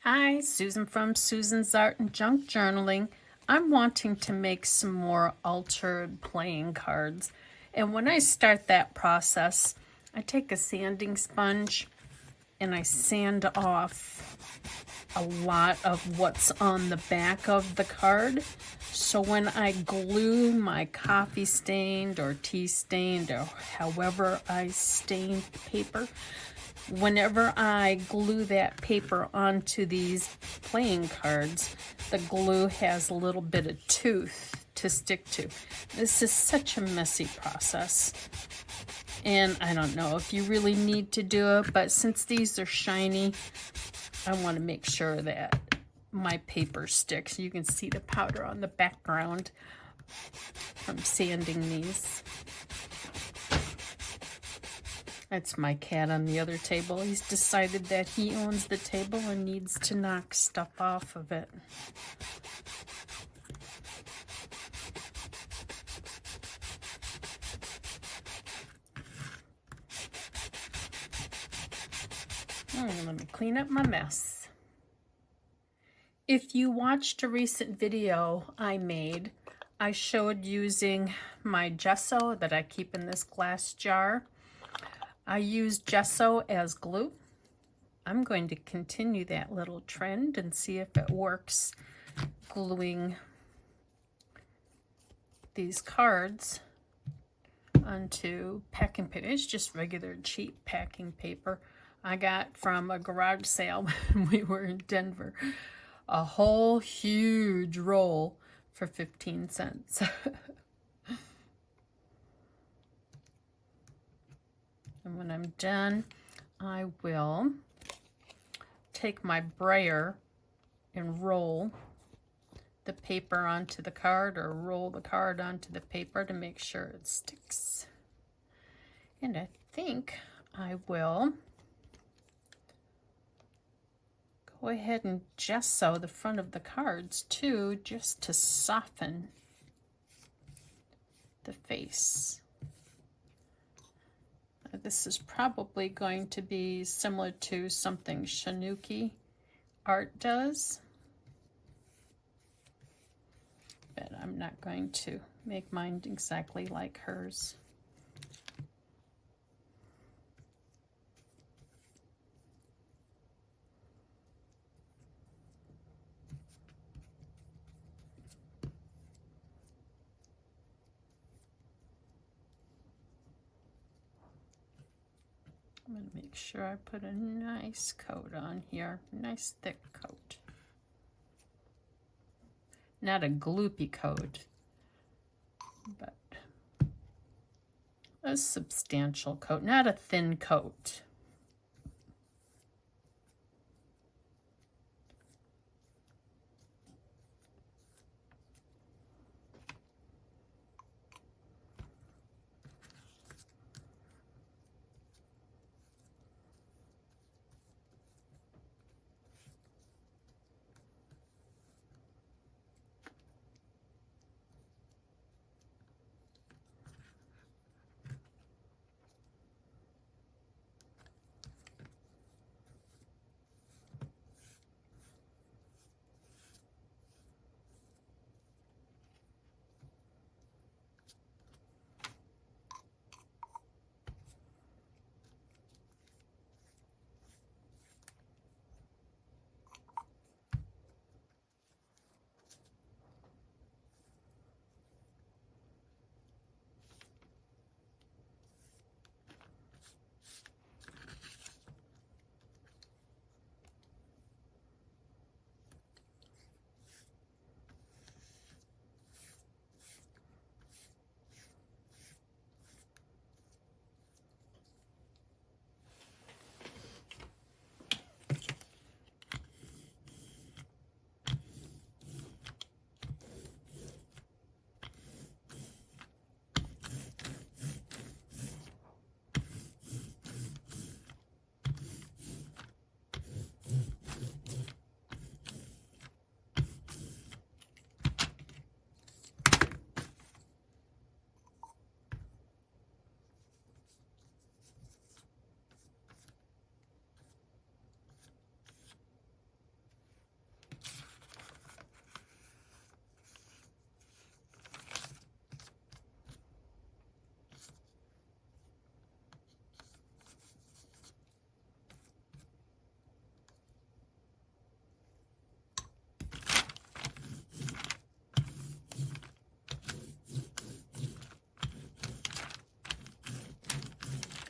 Hi, Susan from Susan's Art and Junk Journaling. I'm wanting to make some more altered playing cards. And when I start that process, I take a sanding sponge and I sand off a lot of what's on the back of the card. So when I glue my coffee stained or tea stained or however I stained paper, whenever I glue that paper onto these playing cards, the glue has a little bit of tooth to stick to. This is such a messy process. And I don't know if you really need to do it, but since these are shiny, I want to make sure that my paper sticks. You can see the powder on the background from sanding these. That's my cat on the other table. He's decided that he owns the table and needs to knock stuff off of it. Let me clean up my mess. If you watched a recent video I made, I showed using my gesso that I keep in this glass jar. I use gesso as glue. I'm going to continue that little trend and see if it works gluing these cards onto packing paper. It's just regular cheap packing paper I got from a garage sale when we were in Denver. A whole huge roll for 15 cents. And when I'm done, I will take my brayer and roll the paper onto the card, or roll the card onto the paper to make sure it sticks. And I think I will go ahead and gesso the front of the cards too, just to soften the face. This is probably going to be similar to something Shanuki Art does, but I'm not going to make mine exactly like hers. I'm going to make sure I put a nice coat on here, nice thick coat. Not a gloopy coat, but a substantial coat, not a thin coat.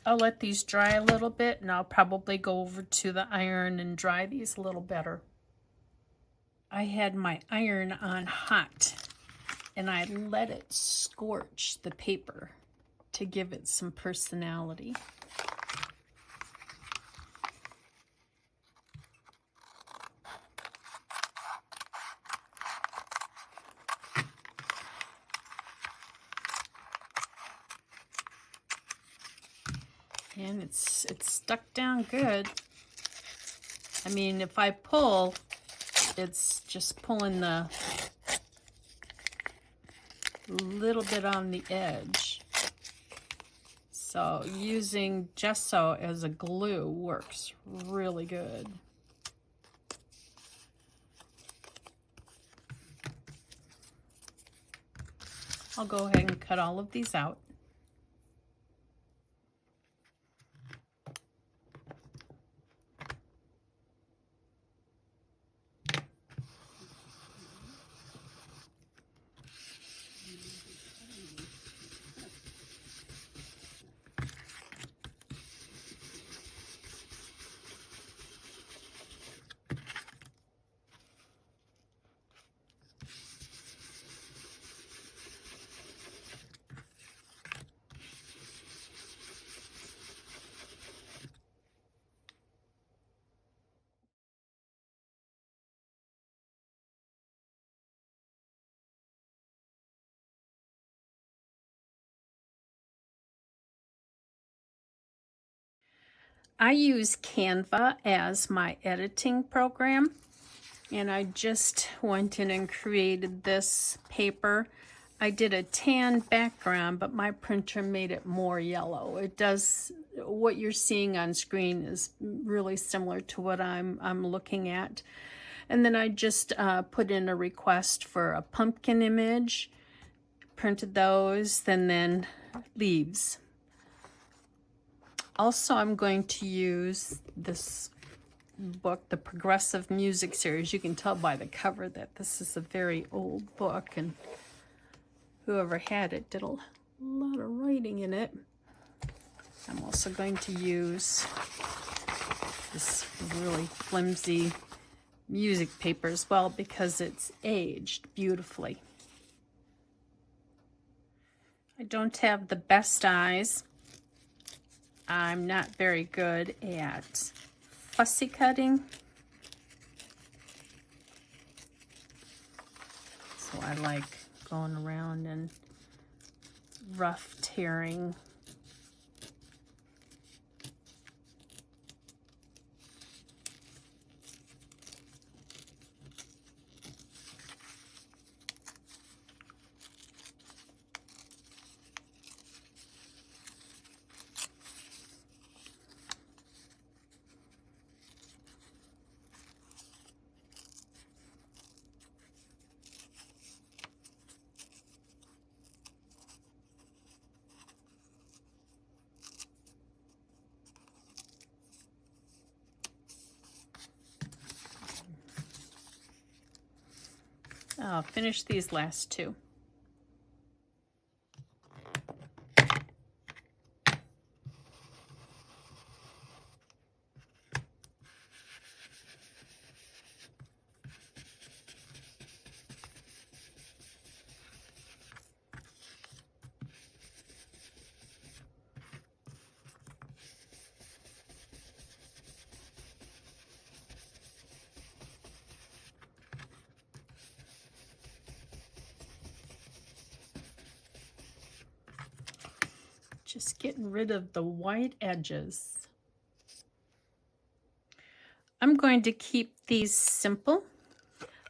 I'll let these dry a little bit, and I'll probably go over to the iron and dry these a little better. I had my iron on hot, and I let it scorch the paper to give it some personality. And it's stuck down good. I mean, if I pull, it's just pulling the little bit on the edge. So using gesso as a glue works really good. I'll go ahead and cut all of these out. I use Canva as my editing program, and I just went in and created this paper. I did a tan background, but my printer made it more yellow. It does, what you're seeing on screen is really similar to what I'm looking at. And then I just put in a request for a pumpkin image, printed those, and then leaves. Also, I'm going to use this book, the Progressive Music Series. You can tell by the cover that this is a very old book, and whoever had it did a lot of writing in it. I'm also going to use this really flimsy music paper as well because it's aged beautifully. I don't have the best eyes. I'm not very good at fussy cutting, so I like going around and rough tearing. I'll finish these last two. Just getting rid of the white edges. I'm going to keep these simple.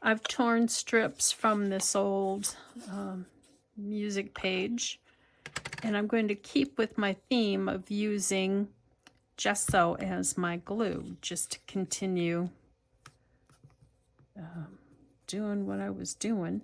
I've torn strips from this old music page, and I'm going to keep with my theme of using gesso as my glue, just to continue doing what I was doing.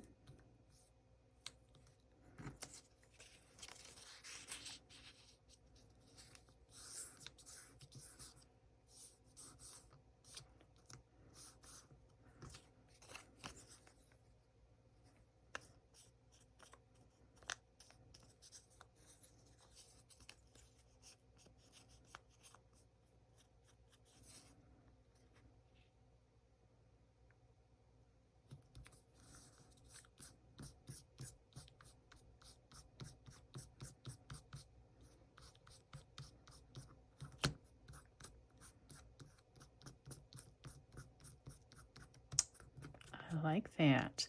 like that.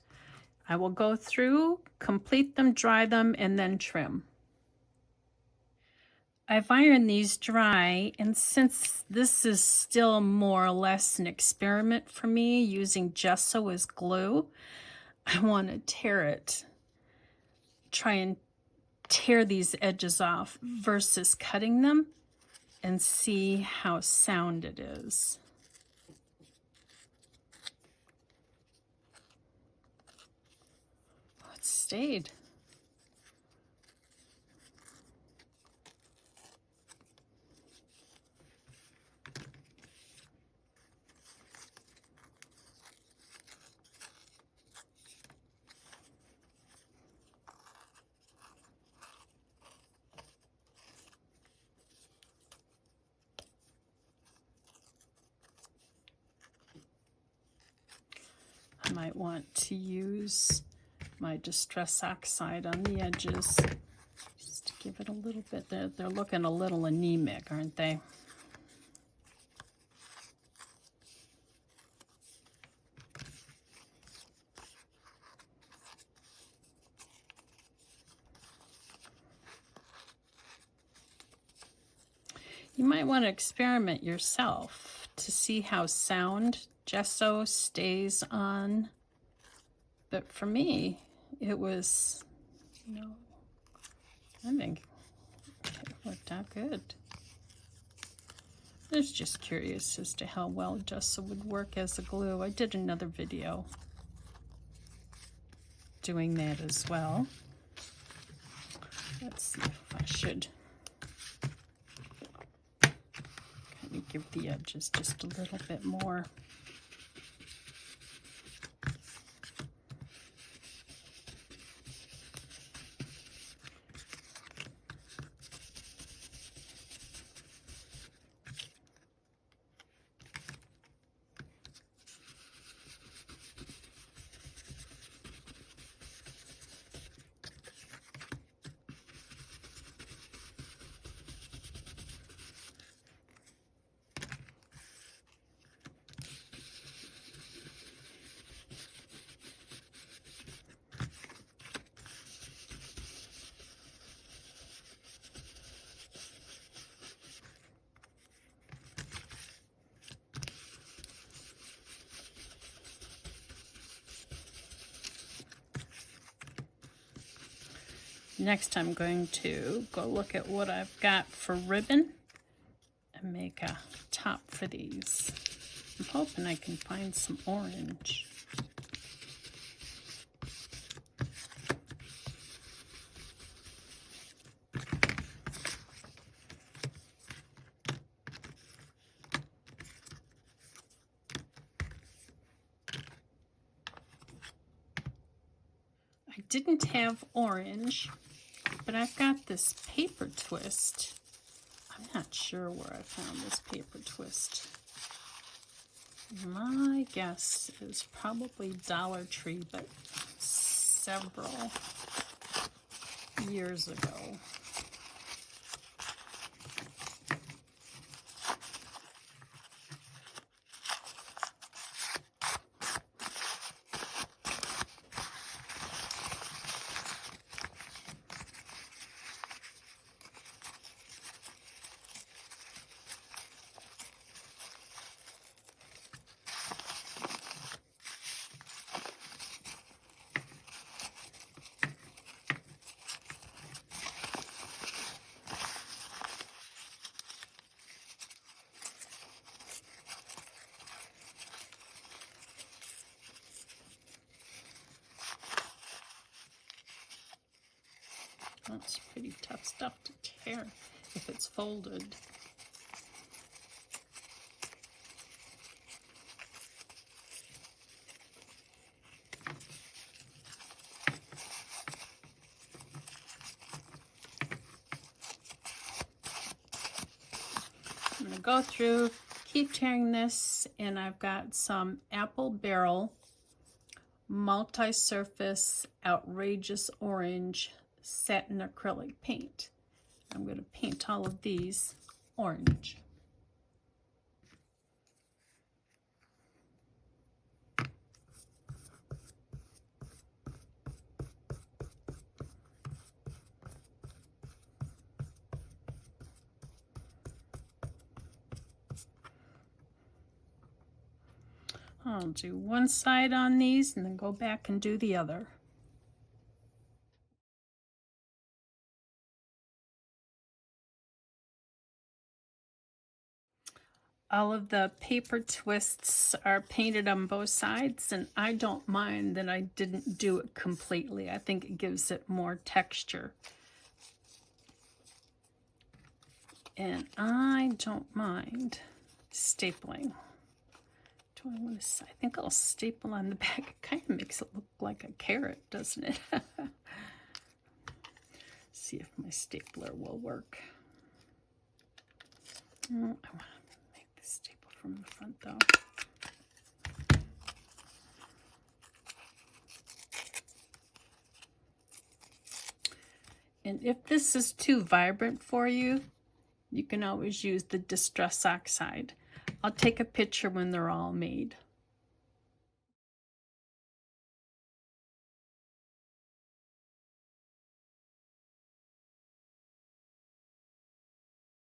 I will go through, complete them, dry them, and then trim. I've ironed these dry, and since this is still more or less an experiment for me using gesso as glue, I want to try and tear these edges off versus cutting them and see how sound it is. Oh, it stayed. I might want to use my Distress Oxide on the edges just to give it a little bit. They're looking a little anemic, aren't they? You might want to experiment yourself to see how sound gesso stays on. But for me, it was, I think it worked out good. I was just curious as to how well gesso would work as a glue. I did another video doing that as well. Let's see if I should kind of give the edges just a little bit more. Next, I'm going to go look at what I've got for ribbon and make a top for these. I'm hoping I can find some orange. I didn't have orange, but I've got this paper twist. I'm not sure where I found this paper twist. My guess is probably Dollar Tree, but several years ago. That's pretty tough stuff to tear if it's folded. I'm going to go through, keep tearing this, and I've got some Apple Barrel multi-surface outrageous orange satin acrylic paint. I'm going to paint all of these orange. I'll do one side on these and then go back and do the other. All of the paper twists are painted on both sides, and I don't mind that I didn't do it completely. I think it gives it more texture. And I don't mind stapling. Do I want to? I think I'll staple on the back. It kind of makes it look like a carrot, doesn't it? See if my stapler will work. Oh, I want to make the staple from the front though. And if this is too vibrant for you, you can always use the Distress Oxide. I'll take a picture when they're all made.